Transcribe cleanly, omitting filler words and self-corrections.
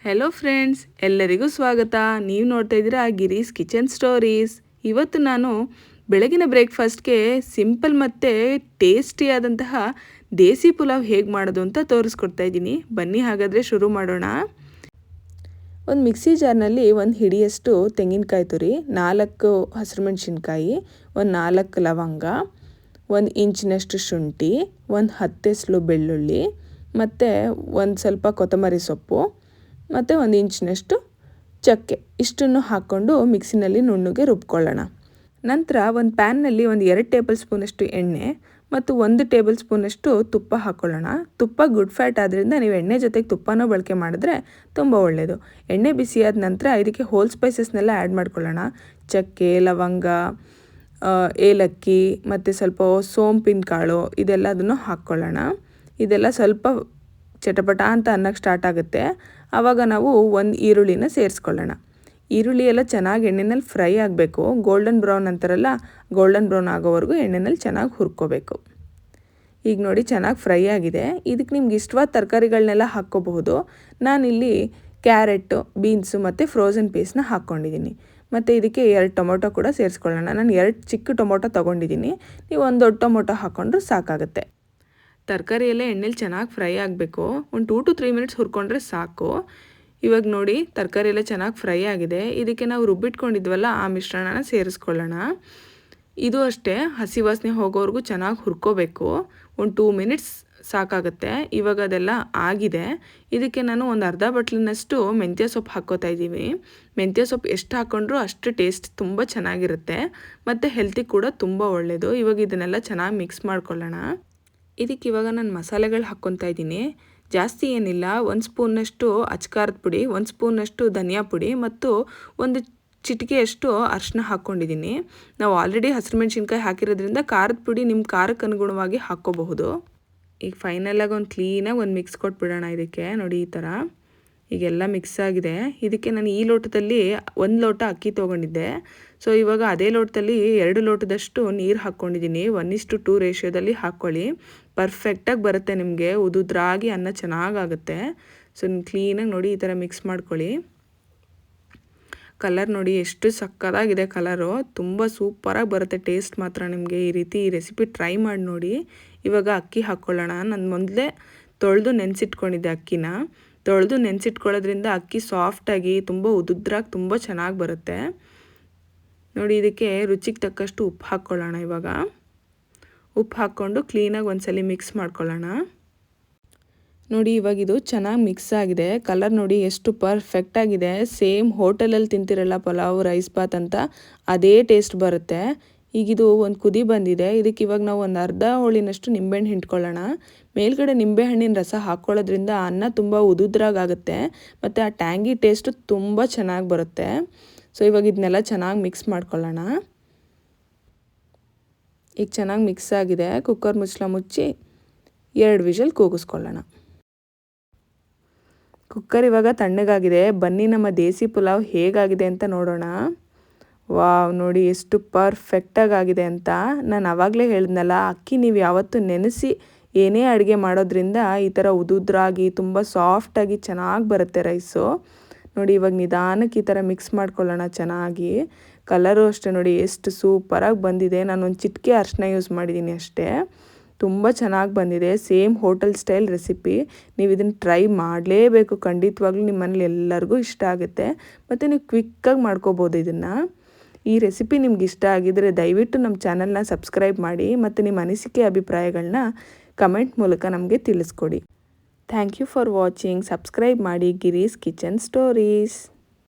Hello friends, ಎಲ್ಲರಿಗೂ ಸ್ವಾಗತ. ನೀವು ನೋಡ್ತಾ ಇದ್ದೀರಾ ಗಿರೀಸ್ ಕಿಚನ್ ಸ್ಟೋರೀಸ್. ಇವತ್ತು ನಾನು ಬೆಳಗಿನ ಬ್ರೇಕ್ಫಾಸ್ಟ್ಗೆ ಸಿಂಪಲ್ ಮತ್ತು ಟೇಸ್ಟಿಯಾದಂತಹ ದೇಸಿ ಪುಲಾವ್ ಹೇಗೆ ಮಾಡೋದು ಅಂತ ತೋರಿಸ್ಕೊಡ್ತಾ ಇದ್ದೀನಿ. ಬನ್ನಿ ಹಾಗಾದರೆ ಶುರು ಮಾಡೋಣ. ಒಂದು ಮಿಕ್ಸಿ ಜಾರ್ನಲ್ಲಿ ಒಂದು ಹಿಡಿಯಷ್ಟು ತೆಂಗಿನಕಾಯಿ ತುರಿ, 4 ಹಸಿರು ಮೆಣಸಿನ್ಕಾಯಿ, ಒಂದು 4 ಲವಂಗ, 1 ಇಂಚಿನಷ್ಟು ಶುಂಠಿ, ಒಂದು 10 ಎಸಳು ಬೆಳ್ಳುಳ್ಳಿ ಮತ್ತು ಒಂದು ಸ್ವಲ್ಪ ಕೊತ್ತಂಬರಿ ಸೊಪ್ಪು ಮತ್ತು 1 ಇಂಚಿನಷ್ಟು ಚಕ್ಕೆ ಇಷ್ಟನ್ನು ಹಾಕ್ಕೊಂಡು ಮಿಕ್ಸಿನಲ್ಲಿ ನುಣ್ಣಗೆ ರುಬ್ಕೊಳ್ಳೋಣ. ನಂತರ ಒಂದು ಪ್ಯಾನ್ನಲ್ಲಿ ಒಂದು 2 ಟೇಬಲ್ ಸ್ಪೂನಷ್ಟು ಎಣ್ಣೆ ಮತ್ತು 1 ಟೇಬಲ್ ಸ್ಪೂನಷ್ಟು ತುಪ್ಪ ಹಾಕ್ಕೊಳ್ಳೋಣ. ತುಪ್ಪ ಗುಡ್ ಫ್ಯಾಟ್ ಆದ್ದರಿಂದ ನೀವು ಎಣ್ಣೆ ಜೊತೆಗೆ ತುಪ್ಪನೂ ಬಳಕೆ ಮಾಡಿದ್ರೆ ತುಂಬ ಒಳ್ಳೆಯದು. ಎಣ್ಣೆ ಬಿಸಿಯಾದ ನಂತರ ಇದಕ್ಕೆ ಹೋಲ್ ಸ್ಪೈಸಸ್ನೆಲ್ಲ ಆ್ಯಡ್ ಮಾಡ್ಕೊಳ್ಳೋಣ. ಚಕ್ಕೆ, ಲವಂಗ, ಏಲಕ್ಕಿ ಮತ್ತು ಸ್ವಲ್ಪ ಸೋಂಪಿನ ಕಾಳು ಇದೆಲ್ಲದನ್ನು ಹಾಕ್ಕೊಳ್ಳೋಣ. ಇದೆಲ್ಲ ಸ್ವಲ್ಪ ಚಟಪಟ ಅಂತ ಅನ್ನಕ್ಕೆ ಸ್ಟಾರ್ಟ್ ಆಗುತ್ತೆ. ಆವಾಗ ನಾವು ಒಂದು ಈರುಳ್ಳಿನ ಸೇರಿಸ್ಕೊಳ್ಳೋಣ. ಈರುಳ್ಳಿ ಎಲ್ಲ ಚೆನ್ನಾಗಿ ಎಣ್ಣೆನಲ್ಲಿ ಫ್ರೈ ಆಗಬೇಕು. ಗೋಲ್ಡನ್ ಬ್ರೌನ್ ಅಂತಾರಲ್ಲ, ಗೋಲ್ಡನ್ ಬ್ರೌನ್ ಆಗೋವರೆಗೂ ಎಣ್ಣೆನಲ್ಲಿ ಚೆನ್ನಾಗಿ ಹುರ್ಕೋಬೇಕು. ಈಗ ನೋಡಿ ಚೆನ್ನಾಗಿ ಫ್ರೈ ಆಗಿದೆ. ಇದಕ್ಕೆ ನಿಮ್ಗೆ ಇಷ್ಟವಾದ ತರಕಾರಿಗಳನ್ನೆಲ್ಲ ಹಾಕ್ಕೋಬಹುದು. ನಾನಿಲ್ಲಿ ಕ್ಯಾರೆಟು, ಬೀನ್ಸು ಮತ್ತು ಫ್ರೋಝನ್ ಪೀಸ್ನ ಹಾಕ್ಕೊಂಡಿದ್ದೀನಿ. ಮತ್ತು ಇದಕ್ಕೆ 2 ಟೊಮೊಟೊ ಕೂಡ ಸೇರಿಸ್ಕೊಳ್ಳೋಣ. ನಾನು 2 ಚಿಕ್ಕ ಟೊಮೊಟೊ ತೊಗೊಂಡಿದ್ದೀನಿ. ನೀವು ಒಂದು ದೊಡ್ಡ ಟೊಮೊಟೊ ಹಾಕ್ಕೊಂಡ್ರೂ ಸಾಕಾಗುತ್ತೆ. ತರಕಾರಿ ಎಲ್ಲ ಎಣ್ಣೆಲಿ ಚೆನ್ನಾಗಿ ಫ್ರೈ ಆಗಬೇಕು. ಒಂದು 2 to 3 ಮಿನಿಟ್ಸ್ ಹುರ್ಕೊಂಡ್ರೆ ಸಾಕು. ಇವಾಗ ನೋಡಿ ತರಕಾರಿ ಎಲ್ಲ ಚೆನ್ನಾಗಿ ಫ್ರೈ ಆಗಿದೆ. ಇದಕ್ಕೆ ನಾವು ರುಬ್ಬಿಟ್ಕೊಂಡಿದ್ವಲ್ಲ ಆ ಮಿಶ್ರಣನ ಸೇರಿಸ್ಕೊಳ್ಳೋಣ. ಇದು ಅಷ್ಟೇ ಹಸಿ ವಾಸನೆ ಹೋಗೋವರೆಗೂ ಚೆನ್ನಾಗಿ ಹುರ್ಕೋಬೇಕು. ಒಂದು 2 ಮಿನಿಟ್ಸ್ ಸಾಕಾಗುತ್ತೆ. ಇವಾಗ ಅದೆಲ್ಲ ಆಗಿದೆ. ಇದಕ್ಕೆ ನಾನು ಒಂದು ಅರ್ಧ ಬಟ್ಲಿನಷ್ಟು ಮೆಂತ್ಯ ಸೊಪ್ಪು ಹಾಕ್ಕೋತಾ ಇದ್ದೀವಿ. ಮೆಂತ್ಯ ಸೊಪ್ಪು ಎಷ್ಟು ಹಾಕ್ಕೊಂಡ್ರೂ ಅಷ್ಟು ಟೇಸ್ಟ್ ತುಂಬ ಚೆನ್ನಾಗಿರುತ್ತೆ ಮತ್ತು ಹೆಲ್ತಿಗೆ ಕೂಡ ತುಂಬ ಒಳ್ಳೆಯದು. ಇವಾಗ ಇದನ್ನೆಲ್ಲ ಚೆನ್ನಾಗಿ ಮಿಕ್ಸ್ ಮಾಡ್ಕೊಳ್ಳೋಣ. ಇದಕ್ಕೆ ಇವಾಗ ನಾನು ಮಸಾಲೆಗಳು ಹಾಕ್ಕೊತಾ ಇದ್ದೀನಿ. ಜಾಸ್ತಿ ಏನಿಲ್ಲ. 1 ಸ್ಪೂನ್ನಷ್ಟು ಅಚ್ಕಾರದ ಪುಡಿ, 1 ಸ್ಪೂನಷ್ಟು ಧನಿಯಾ ಪುಡಿ ಮತ್ತು 1 ಚಿಟಿಕೆಯಷ್ಟು ಅರಿಶಿನ ಹಾಕ್ಕೊಂಡಿದ್ದೀನಿ. ನಾವು ಆಲ್ರೆಡಿ ಹಸಿರು ಮೆಣಸಿನ್ಕಾಯಿ ಹಾಕಿರೋದ್ರಿಂದ ಖಾರದ ಪುಡಿ ನಿಮ್ಮ ಖಾರಕ್ಕೆ ಅನುಗುಣವಾಗಿ ಹಾಕ್ಕೋಬಹುದು. ಈಗ ಫೈನಲಾಗಿ ಒಂದು ಕ್ಲೀನಾಗಿ ಒಂದು ಮಿಕ್ಸ್ ಕೊಟ್ಬಿಡೋಣ. ಇದಕ್ಕೆ ನೋಡಿ ಈ ಥರ ಈಗೆಲ್ಲ ಮಿಕ್ಸ್ ಆಗಿದೆ. ಇದಕ್ಕೆ ನಾನು ಈ ಲೋಟದಲ್ಲಿ 1 ಲೋಟ ಅಕ್ಕಿ ತೊಗೊಂಡಿದ್ದೆ. ಸೊ ಇವಾಗ ಅದೇ ಲೋಟದಲ್ಲಿ 2 ಲೋಟದಷ್ಟು ನೀರು ಹಾಕ್ಕೊಂಡಿದ್ದೀನಿ. 1:2 ರೇಷಿಯೋದಲ್ಲಿ ಹಾಕ್ಕೊಳ್ಳಿ. ಪರ್ಫೆಕ್ಟಾಗಿ ಬರುತ್ತೆ ನಿಮಗೆ. ಉದುದ್ರಾಗಿ ಅನ್ನ ಚೆನ್ನಾಗಾಗುತ್ತೆ. ಸೊ ಕ್ಲೀನಾಗಿ ನೋಡಿ ಈ ಥರ ಮಿಕ್ಸ್ ಮಾಡ್ಕೊಳ್ಳಿ. ಕಲರ್ ನೋಡಿ ಎಷ್ಟು ಸಕ್ಕತ್ತಾಗಿದೆ. ಕಲರು ತುಂಬ ಸೂಪರಾಗಿ ಬರುತ್ತೆ. ಟೇಸ್ಟ್ ಮಾತ್ರ ನಿಮಗೆ ಈ ರೀತಿ ಈ ರೆಸಿಪಿ ಟ್ರೈ ಮಾಡಿ ನೋಡಿ. ಇವಾಗ ಅಕ್ಕಿ ಹಾಕ್ಕೊಳ್ಳೋಣ. ನಾನು ಮೊದಲೇ ತೊಳೆದು ನೆನೆಸಿಟ್ಕೊಂಡಿದ್ದೆ. ಅಕ್ಕಿನ ತೊಳೆದು ನೆನೆಸಿಟ್ಕೊಳ್ಳೋದ್ರಿಂದ ಅಕ್ಕಿ ಸಾಫ್ಟಾಗಿ ತುಂಬ ಉದುದ್ರಾಗಿ ತುಂಬ ಚೆನ್ನಾಗಿ ಬರುತ್ತೆ. ನೋಡಿ ಇದಕ್ಕೆ ರುಚಿಗೆ ತಕ್ಕಷ್ಟು ಉಪ್ಪು ಹಾಕ್ಕೊಳ್ಳೋಣ. ಇವಾಗ ಉಪ್ಪು ಹಾಕ್ಕೊಂಡು ಕ್ಲೀನಾಗಿ ಒಂದ್ಸಲಿ ಮಿಕ್ಸ್ ಮಾಡ್ಕೊಳ್ಳೋಣ. ನೋಡಿ ಇವಾಗ ಇದು ಚೆನ್ನಾಗಿ ಮಿಕ್ಸ್ ಆಗಿದೆ. ಕಲರ್ ನೋಡಿ ಎಷ್ಟು ಪರ್ಫೆಕ್ಟಾಗಿದೆ. ಸೇಮ್ ಹೋಟೆಲಲ್ಲಿ ತಿಂತಿರಲ್ಲ ಪಲಾವ್, ರೈಸ್ ಬಾತ್ ಅಂತ ಅದೇ ಟೇಸ್ಟ್ ಬರುತ್ತೆ. ಈಗಿದು ಒಂದು ಕುದಿ ಬಂದಿದೆ. ಇದಕ್ಕೆ ಇವಾಗ ನಾವು ಒಂದು ಅರ್ಧ ಹೋಳಿನಷ್ಟು ನಿಂಬೆಹಣ್ಣು ಹಿಂಡ್ಕೊಳ್ಳೋಣ. ಮೇಲ್ಗಡೆ ನಿಂಬೆಹಣ್ಣಿನ ರಸ ಹಾಕ್ಕೊಳ್ಳೋದ್ರಿಂದ ಅನ್ನ ತುಂಬ ಉದುದ್ರಾಗುತ್ತೆ ಮತ್ತು ಆ ಟ್ಯಾಂಗಿ ಟೇಸ್ಟು ತುಂಬ ಚೆನ್ನಾಗಿ ಬರುತ್ತೆ. ಸೊ ಇವಾಗ ಇದನ್ನೆಲ್ಲ ಚೆನ್ನಾಗಿ ಮಿಕ್ಸ್ ಮಾಡ್ಕೊಳ್ಳೋಣ. ಈಗ ಚೆನ್ನಾಗಿ ಮಿಕ್ಸ್ ಆಗಿದೆ. ಕುಕ್ಕರ್ ಮುಚ್ಚಳ ಮುಚ್ಚಿ 2 ವಿಷಲ್ ಕೂಗಿಸ್ಕೊಳ್ಳೋಣ. ಕುಕ್ಕರ್ ಇವಾಗ ತಣ್ಣಗಾಗಿದೆ. ಬನ್ನಿ ನಮ್ಮ ದೇಸಿ ಪುಲಾವ್ ಹೇಗಾಗಿದೆ ಅಂತ ನೋಡೋಣ. ವಾವ್, ನೋಡಿ ಎಷ್ಟು ಪರ್ಫೆಕ್ಟಾಗಿ ಆಗಿದೆ ಅಂತ. ನಾನು ಆವಾಗಲೇ ಹೇಳಿದ್ನಲ್ಲ, ಅಕ್ಕಿ ನೀವು ಯಾವತ್ತೂ ನೆನೆಸಿ ಏನೇ ಅಡುಗೆ ಮಾಡೋದ್ರಿಂದ ಈ ಥರ ಉದುದ್ರಾಗಿ ತುಂಬ ಸಾಫ್ಟಾಗಿ ಚೆನ್ನಾಗಿ ಬರುತ್ತೆ ರೈಸು. ನೋಡಿ ಇವಾಗ ನಿಧಾನಕ್ಕೆ ಈ ಥರ ಮಿಕ್ಸ್ ಮಾಡ್ಕೊಳ್ಳೋಣ ಚೆನ್ನಾಗಿ. ಕಲರು ಅಷ್ಟೇ ನೋಡಿ ಎಷ್ಟು ಸೂಪರಾಗಿ ಬಂದಿದೆ. ನಾನೊಂದು ಚಿಟಿಕೆ ಅರಿಶಿನ ಯೂಸ್ ಮಾಡಿದ್ದೀನಿ ಅಷ್ಟೇ. ತುಂಬ ಚೆನ್ನಾಗಿ ಬಂದಿದೆ. Same hotel style recipe. ನೀವು ಇದನ್ನು ಟ್ರೈ ಮಾಡಲೇಬೇಕು. ಖಂಡಿತವಾಗ್ಲೂ ನಿಮ್ಮ ಮನೇಲಿ ಎಲ್ಲರಿಗೂ ಇಷ್ಟ ಆಗುತ್ತೆ ಮತ್ತು ನೀವು ಕ್ವಿಕ್ಕಾಗಿ ಮಾಡ್ಕೋಬೋದು ಇದನ್ನು. ಈ ರೆಸಿಪಿ ನಿಮ್ಗೆ ಇಷ್ಟ ಆಗಿದರೆ ದಯವಿಟ್ಟು ನಮ್ಮ ಚಾನಲ್ನ ಸಬ್ಸ್ಕ್ರೈಬ್ ಮಾಡಿ ಮತ್ತು ನಿಮ್ಮ ಅನಿಸಿಕೆ ಅಭಿಪ್ರಾಯಗಳನ್ನ ಕಮೆಂಟ್ ಮೂಲಕ ನಮಗೆ ತಿಳಿಸ್ಕೊಡಿ. Thank you for watching. Subscribe ಮಾಡಿ ಗಿರೀಸ್ ಕಿಚನ್ ಸ್ಟೋರೀಸ್.